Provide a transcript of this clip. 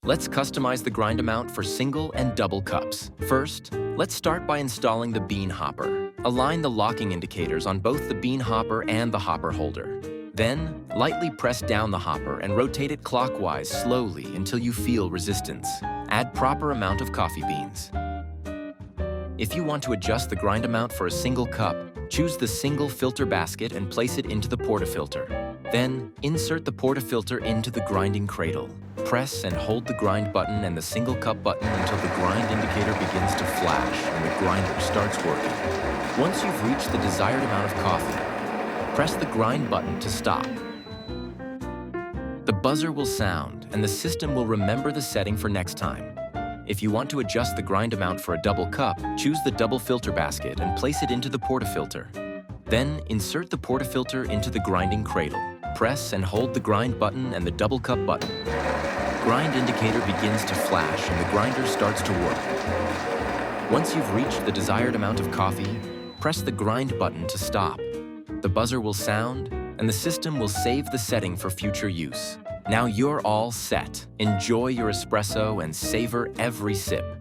Let's customize the grind amount for single and double cups. First, let's start by installing the bean hopper. Align the locking indicators on both the bean hopper and the hopper holder. Then, lightly press down the hopper and rotate it clockwise slowly until you feel resistance. Add proper amount of coffee beans. If you want to adjust the grind amount for a single cup, choose the single filter basket and place it into the portafilter. Then, insert the portafilter into the grinding cradle. Press and hold the grind button and the single cup button until the grind indicator begins to flash and the grinder starts working. Once you've reached the desired amount of coffee, press the grind button to stop. The buzzer will sound and the system will remember the setting for next time. If you want to adjust the grind amount for a double cup, choose the double filter basket and place it into the portafilter. Then, insert the portafilter into the grinding cradle. Press and hold the grind button and the double cup button. Grind indicator begins to flash and the grinder starts to work. Once you've reached the desired amount of coffee, press the grind button to stop. The buzzer will sound and the system will save the setting for future use. Now you're all set. Enjoy your espresso and savor every sip.